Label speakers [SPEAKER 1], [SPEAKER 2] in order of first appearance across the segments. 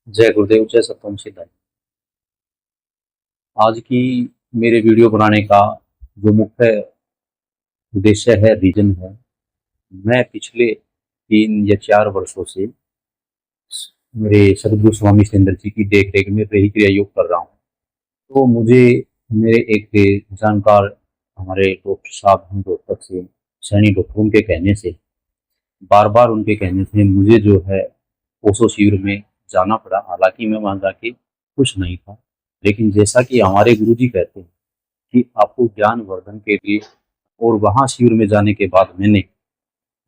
[SPEAKER 1] जय गुरुदेव, जय सतवंत सिद्धाई। आज की मेरे वीडियो बनाने का जो मुख्य उद्देश्य है, रीजन है, मैं पिछले 3 या 4 वर्षों से मेरे सदगुरु स्वामी सुरेंद्र जी की देख रेख में रही क्रिया योग कर रहा हूँ। तो मुझे मेरे एक जानकार हमारे डॉक्टर साहब हैं रोहतक से, सैनी डॉक्टर, उनके कहने से, बार बार उनके कहने से मुझे जो है ओशो शिविर में जाना पड़ा। हालांकि मैं वहाँ जाके खुश नहीं था, लेकिन जैसा कि हमारे गुरु जी कहते हैं कि आपको ज्ञान वर्धन के लिए, और वहाँ शिविर में जाने के बाद मैंने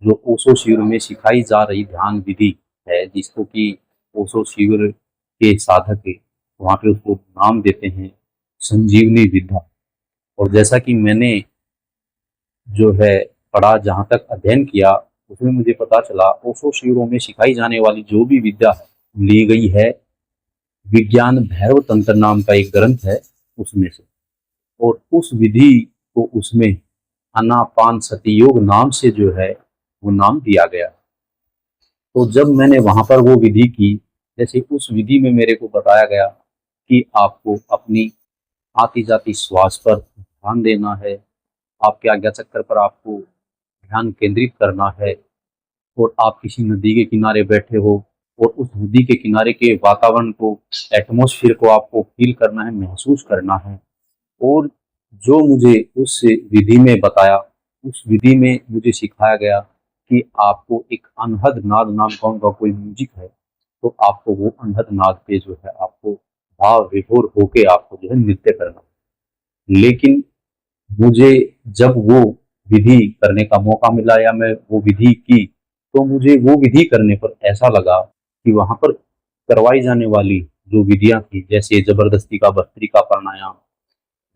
[SPEAKER 1] जो ओशो शिविर में सिखाई जा रही ध्यान विधि है, जिसको कि ओशो शिविर के साधक है, वहाँ पे उसको नाम देते हैं संजीवनी विद्या। और जैसा कि मैंने जो है पढ़ा, जहाँ तक अध्ययन किया, उसमें मुझे पता चला ओशो शिविरों में सिखाई जाने वाली जो भी विद्या ली गई है, विज्ञान भैरव तंत्र नाम का एक ग्रंथ है उसमें से, और उस विधि को उसमें अनापान सती योग नाम से जो है वो नाम दिया गया। तो जब मैंने वहां पर वो विधि की, जैसे उस विधि में मेरे को बताया गया कि आपको अपनी आती जाती श्वास पर ध्यान देना है, आपके आज्ञा चक्र पर आपको ध्यान केंद्रित करना है, और आप किसी नदी के किनारे बैठे हो और उस नदी के किनारे के वातावरण को, एटमॉस्फेयर को आपको फील करना है, महसूस करना है। और जो मुझे उस विधि में बताया, उस विधि में मुझे सिखाया गया कि आपको एक अनहद नाद नाम का उनका कोई म्यूजिक है, तो आपको वो अनहद नाद पे जो है आपको भाव विभोर होके आपको जो है नृत्य करना है। लेकिन मुझे जब वो विधि करने का मौका मिला या मैं वो विधि की, तो मुझे वो विधि करने पर ऐसा लगा कि वहां पर करवाई जाने वाली जो विधियां थी, जैसे जबरदस्ती का भस्त्रिका प्राणायाम,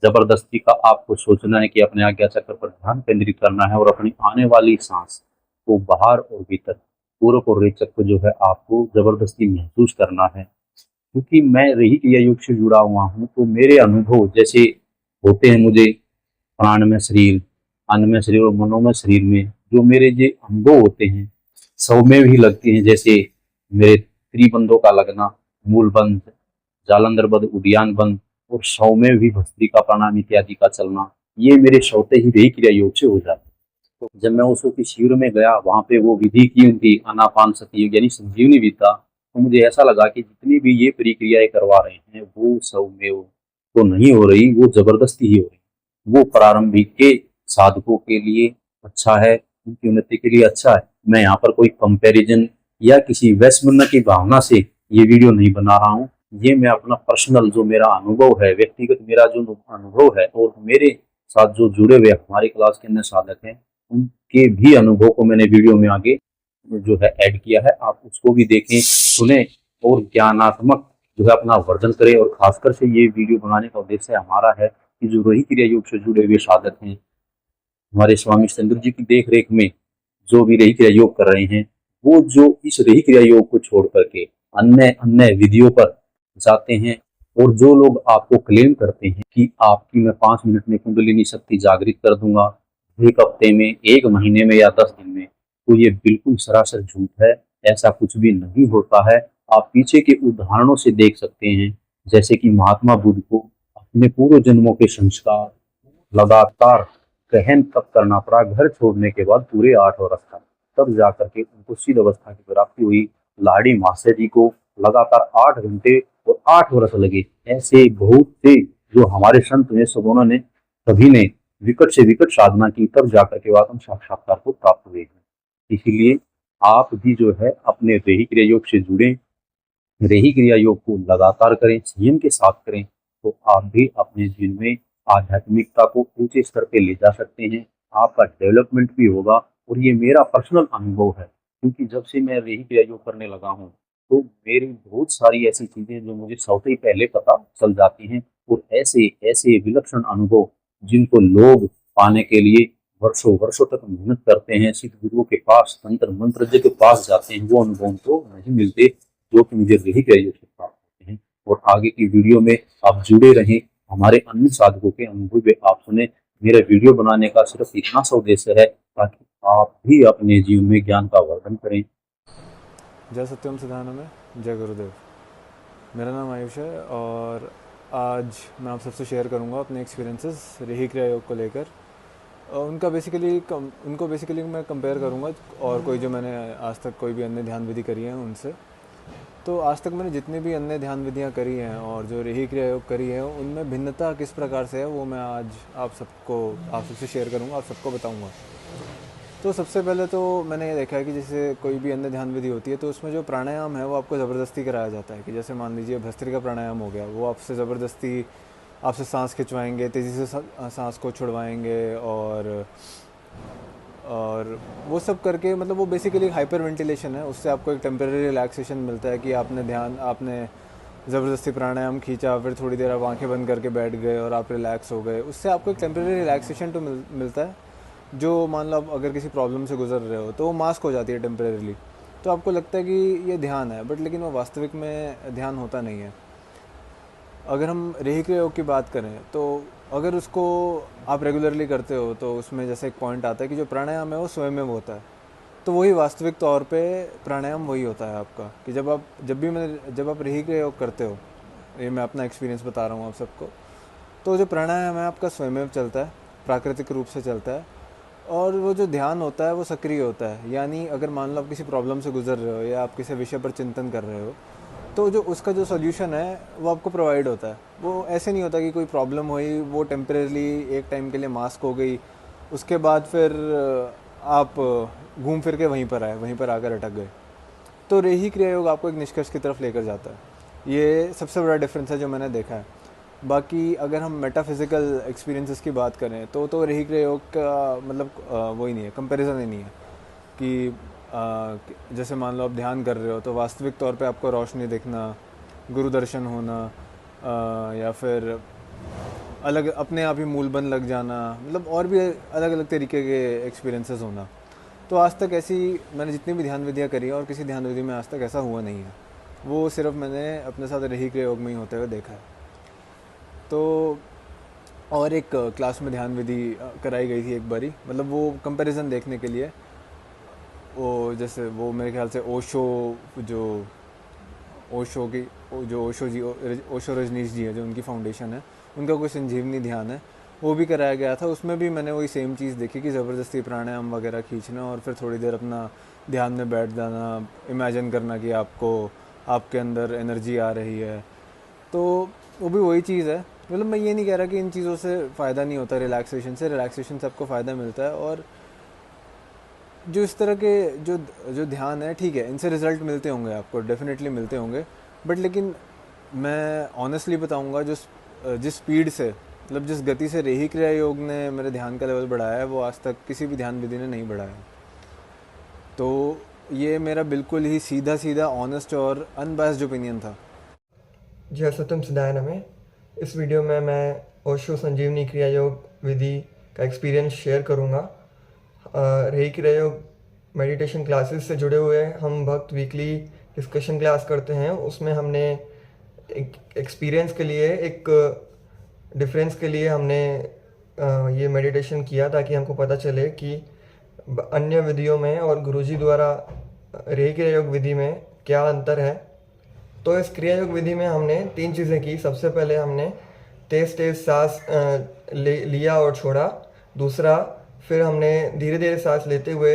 [SPEAKER 1] जबरदस्ती का आपको सोचना है कि अपने आज्ञा चक्र पर ध्यान केंद्रित करना है और अपनी आने वाली सांस को बाहर और भीतर, पूरक और रेचक को जो है आपको जबरदस्ती महसूस करना है। क्योंकि मैं रही क्रिया योग से जुड़ा हुआ हूँ, तो मेरे अनुभव जैसे होते हैं, मुझे प्राणमय शरीर, अन्नमय शरीर और मनोमय शरीर में जो मेरे जो अनुभव होते हैं, सौ में भी लगते हैं। जैसे मेरे त्रिबंधों का लगना, मूल बंध, जालंधर बंध, उद्यान बंध, और सौ में भी भस्त्रिका प्राणायाम इत्यादि का चलना, ये मेरे सौते ही रही क्रिया योग से हो जाते। तो जब मैं उस की शिविर में गया, वहां पे वो विधि की उनकी अनापान सती योग यानी संजीवनी विद्या, तो मुझे ऐसा लगा कि जितनी भी ये प्रक्रियाएं करवा रहे हैं वो सब में वो तो नहीं हो रही, वो जबरदस्ती ही हो रही। वो प्रारंभिक के साधकों के लिए अच्छा है, उनकी उन्नति के लिए अच्छा है। मैं यहाँ पर कोई कंपैरिजन या किसी वैषम्य की भावना से ये वीडियो नहीं बना रहा हूँ। ये मैं अपना पर्सनल जो मेरा अनुभव है, व्यक्तिगत मेरा जो अनुभव है, और मेरे साथ जो जुड़े हुए हमारी क्लास के अन्य साधक हैं, उनके भी अनुभव को मैंने वीडियो में आगे जो है ऐड किया है। आप उसको भी देखें, सुने और ज्ञानात्मक जो है अपना वर्धन करें। और खासकर से ये वीडियो बनाने का उद्देश्य हमारा है कि जो रही क्रिया योग से जुड़े हुए साधक हैं, हमारे स्वामी चंद्र जी की देख रेख में जो भी रही क्रिया योग कर रहे हैं, वो जो इस रही क्रिया योग को छोड़ करके अन्य अन्य विधियों पर जाते हैं, और जो लोग आपको क्लेम करते हैं कि आपकी मैं 5 मिनट में कुंडलिनी शक्ति जागृत कर दूंगा, 1 हफ्ते में, 1 महीने में या 10 दिन में, तो ये बिल्कुल सरासर झूठ है। ऐसा कुछ भी नहीं होता है। आप पीछे के उदाहरणों से देख सकते हैं, जैसे कि महात्मा बुद्ध को अपने पूर्व जन्मों के संस्कार लगातार गहन तप करना पड़ा। घर छोड़ने के बाद पूरे 8 वर्ष तक, तब जाकर के उनको सिद्ध अवस्था की प्राप्ति हुई। लाड़ी मास्टर जी को लगातार 8 घंटे और 8 वर्ष लगे। ऐसे बहुत से जो हमारे संत हैं, सब उन्होंने सभी ने विकट से विकट साधना की, तब जाकर के बाद हम साक्षात्कार को प्राप्त हुए हैं। इसीलिए आप भी जो है अपने रेही क्रिया योग से जुड़े, रेही क्रिया योग को लगातार करें, संयम के साथ करें, तो आप भी अपने जीवन में आध्यात्मिकता को ऊंचे स्तर पे ले जा सकते हैं। आपका डेवलपमेंट भी होगा। और ये मेरा पर्सनल अनुभव है, क्योंकि जब से मैं रेही क्रिया योग करने लगा हूँ, तो मेरी बहुत सारी ऐसी चीजें जो मुझे सबसे ही पहले पता चल जाती हैं। और ऐसे ऐसे विलक्षण अनुभव जिनको लोग पाने के लिए वर्षों वर्षों तक मेहनत करते हैं, सिद्ध गुरुओं के पास, तंत्र मंत्रज्ञ के पास जाते हैं, वो अनुभव तो नहीं मिलते जो कि मुझे रही क्रिया से प्राप्त होते हैं। और आगे की वीडियो में आप जुड़े रहें, हमारे अन्य साधकों के अनुभव भी आप सुने। मेरा वीडियो बनाने का सिर्फ इतना सा उद्देश्य है ताकि आप भी अपने जीवन में ज्ञान का वर्धन करें।
[SPEAKER 2] जय सत्यम सिद्धानंद में, जय गुरुदेव। मेरा नाम आयुष है और आज मैं आप सबसे शेयर करूंगा अपने एक्सपीरियंसेस रेही क्रिया योग को लेकर। उनको बेसिकली मैं कंपेयर करूंगा और कोई जो मैंने आज तक कोई भी अन्य ध्यान विधि करी है उनसे। तो आज तक मैंने जितनी भी अन्य ध्यान विधियाँ करी हैं और जो रेही क्रिया योग करी है उनमें भिन्नता किस प्रकार से है वो मैं आज आप सबसे शेयर करूंगा, आप सबको बताऊंगा। तो सबसे पहले तो मैंने ये देखा है कि जैसे कोई भी अन्य ध्यान विधि होती है तो उसमें जो प्राणायाम है वो आपको ज़बरदस्ती कराया जाता है। कि जैसे मान लीजिए भस्त्रिका प्राणायाम हो गया, वो आपसे ज़बरदस्ती आपसे सांस खिंचवाएंगे, तेज़ी से सांस को छुड़वाएंगे और वो सब करके, मतलब वो बेसिकली हाइपर वेंटिलेशन है। उससे आपको एक टेम्परेरी रिलैक्सेशन मिलता है कि आपने ज़बरदस्ती प्राणायाम खींचा, फिर थोड़ी देर आप आंखें बंद करके बैठ गए और आप रिलैक्स हो गए। उससे आपको एक टेम्परेरी रिलैक्सेशन तो मिलता है। जो मान लो आप अगर किसी प्रॉब्लम से गुजर रहे हो तो वो मास्क हो जाती है टेम्परेरीली। तो आपको लगता है कि ये ध्यान है, बट लेकिन वो वास्तविक में ध्यान होता नहीं है। अगर हम रेही क्रिया योग की बात करें तो अगर उसको आप रेगुलरली करते हो तो उसमें जैसे एक पॉइंट आता है कि जो प्राणायाम है वो स्वयं में होता है। तो वही वास्तविक तौर पे प्राणायाम वही होता है आपका। कि जब आप रेही क्रिया योग करते हो, ये मैं अपना एक्सपीरियंस बता रहा हूँ आप सबको, तो जो प्राणायाम है आपका स्वयं चलता है, प्राकृतिक रूप से चलता है। और वो जो ध्यान होता है वो सक्रिय होता है। यानी अगर मान लो आप किसी प्रॉब्लम से गुजर रहे हो या आप किसी विषय पर चिंतन कर रहे हो तो जो उसका जो सॉल्यूशन है वो आपको प्रोवाइड होता है। वो ऐसे नहीं होता कि कोई प्रॉब्लम हुई, वो टेम्परेरली एक टाइम के लिए मास्क हो गई, उसके बाद फिर आप घूम फिर के वहीं पर आकर अटक गए। तो रेही क्रिया योग आपको एक निष्कर्ष की तरफ लेकर जाता है। ये सबसे बड़ा डिफरेंस है जो मैंने देखा है। बाकी अगर हम मेटाफिज़िकल एक्सपीरियंसेस की बात करें तो रेही क्रिया योग का मतलब वो ही नहीं है, कंपैरिजन ही नहीं है। कि जैसे मान लो आप ध्यान कर रहे हो तो वास्तविक तौर पे आपको रोशनी दिखना, गुरु दर्शन होना, या फिर अलग अपने आप ही मूलबंध लग जाना, मतलब और भी अलग अलग तरीके के एक्सपीरियंसेस होना। तो आज तक ऐसी मैंने जितनी भी ध्यान विधियाँ करी हैं और किसी ध्यान विधि में आज तक ऐसा हुआ नहीं है। वो सिर्फ मैंने अपने साथ रेही क्रिया योग में ही होते हुए देखा है। तो और एक क्लास में ध्यान विधि कराई गई थी एक बारी, मतलब वो कंपैरिजन देखने के लिए। वो जैसे वो मेरे ख्याल से जो ओशो की जो ओशो जी ओशो रजनीश जी है, जो उनकी फाउंडेशन है, उनका कोई संजीवनी ध्यान है, वो भी कराया गया था। उसमें भी मैंने वही सेम चीज़ देखी कि ज़बरदस्ती प्राणायाम वगैरह खींचना और फिर थोड़ी देर अपना ध्यान में बैठ जाना, इमेजिन करना कि आपके अंदर एनर्जी आ रही है। तो वो भी वही चीज़ है। मतलब मैं ये नहीं कह रहा कि इन चीज़ों से फ़ायदा नहीं होता, रिलैक्सेशन से आपको फ़ायदा मिलता है। और जो इस तरह के जो जो ध्यान है, ठीक है, इनसे रिज़ल्ट मिलते होंगे आपको, डेफिनेटली मिलते होंगे। बट लेकिन मैं ऑनेस्टली बताऊंगा, जिस स्पीड से, मतलब जिस गति से रेही क्रिया योग ने मेरे ध्यान का लेवल बढ़ाया है वो आज तक किसी भी ध्यान विधि ने नहीं बढ़ाया। तो ये मेरा बिल्कुल ही सीधा ऑनेस्ट और अनबायस्ड ओपिनियन था।
[SPEAKER 3] जय सत्यम सिद्धाय नमः। इस वीडियो में मैं ओशो संजीवनी क्रिया योग विधि का एक्सपीरियंस शेयर करूँगा। रेही क्रिया योग मेडिटेशन क्लासेस से जुड़े हुए हम भक्त वीकली डिस्कशन क्लास करते हैं। उसमें हमने एक एक्सपीरियंस के लिए, एक डिफरेंस के लिए हमने ये मेडिटेशन किया ताकि हमको पता चले कि अन्य विधियों में और गुरुजी द्वारा रेही क्रिया योग विधि में क्या अंतर है। तो इस क्रिया योग विधि में हमने 3 चीज़ें की। सबसे पहले हमने तेज तेज सांस लिया और छोड़ा। दूसरा, फिर हमने धीरे धीरे सांस लेते हुए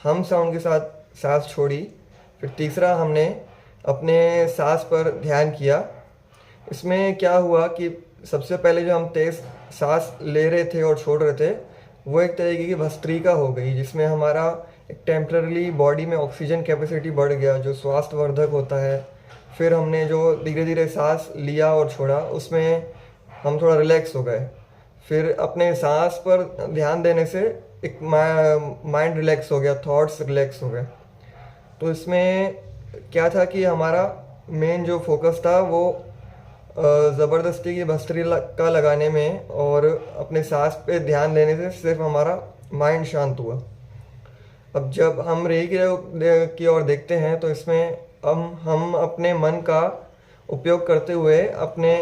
[SPEAKER 3] हम साउंड के साथ सांस छोड़ी। फिर तीसरा, हमने अपने सांस पर ध्यान किया। इसमें क्या हुआ कि सबसे पहले जो हम तेज सांस ले रहे थे और छोड़ रहे थे, वो एक तरीके की भस्त्रिका हो गई, जिसमें हमारा एक टेम्पररी बॉडी में ऑक्सीजन कैपेसिटी बढ़ गया, जो स्वास्थ्यवर्धक होता है। फिर हमने जो धीरे धीरे सांस लिया और छोड़ा, उसमें हम थोड़ा रिलैक्स हो गए। फिर अपने सांस पर ध्यान देने से एक माइंड रिलैक्स हो गया, थॉट्स रिलैक्स हो गए। तो इसमें क्या था कि हमारा मेन जो फोकस था वो ज़बरदस्ती की भस्त्रिका लगाने में और अपने सांस पे ध्यान देने से सिर्फ हमारा माइंड शांत हुआ। अब जब हम रेही क्रिया की ओर देखते हैं तो इसमें हम अपने मन का उपयोग करते हुए अपने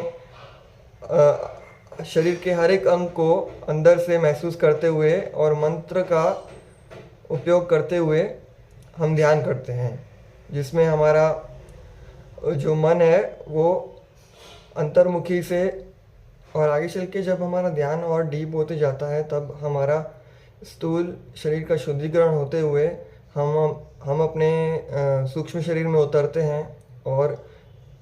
[SPEAKER 3] शरीर के हर एक अंग को अंदर से महसूस करते हुए और मंत्र का उपयोग करते हुए हम ध्यान करते हैं, जिसमें हमारा जो मन है वो अंतर्मुखी से, और आगे चल के जब हमारा ध्यान और डीप होते जाता है तब हमारा स्थूल शरीर का शुद्धिकरण होते हुए हम अपने सूक्ष्म शरीर में उतरते हैं, और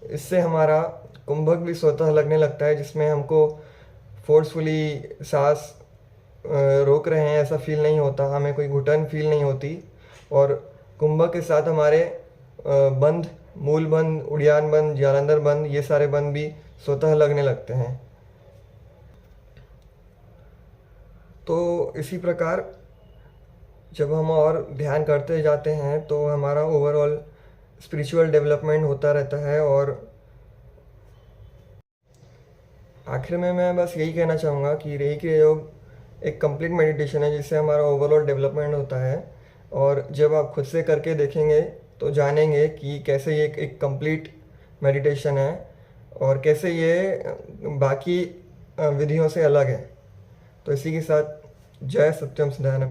[SPEAKER 3] इससे हमारा कुंभक भी स्वतः लगने लगता है, जिसमें हमको फोर्सफुली सांस रोक रहे हैं ऐसा फील नहीं होता, हमें कोई घुटन फील नहीं होती। और कुंभक के साथ हमारे बंध, मूल बंध, उड़ियान बंध, जालंधर बंध, ये सारे बंध भी स्वतः लगने लगते हैं। तो इसी प्रकार जब हम और ध्यान करते जाते हैं तो हमारा ओवरऑल स्पिरिचुअल डेवलपमेंट होता रहता है। और आखिर में मैं बस यही कहना चाहूँगा कि रेकी क्रिया योग एक कंप्लीट मेडिटेशन है जिससे हमारा ओवरऑल डेवलपमेंट होता है। और जब आप खुद से करके देखेंगे तो जानेंगे कि कैसे ये एक कंप्लीट मेडिटेशन है और कैसे ये बाकी विधियों से अलग है। तो इसी के साथ जय सत्यम सदानंद।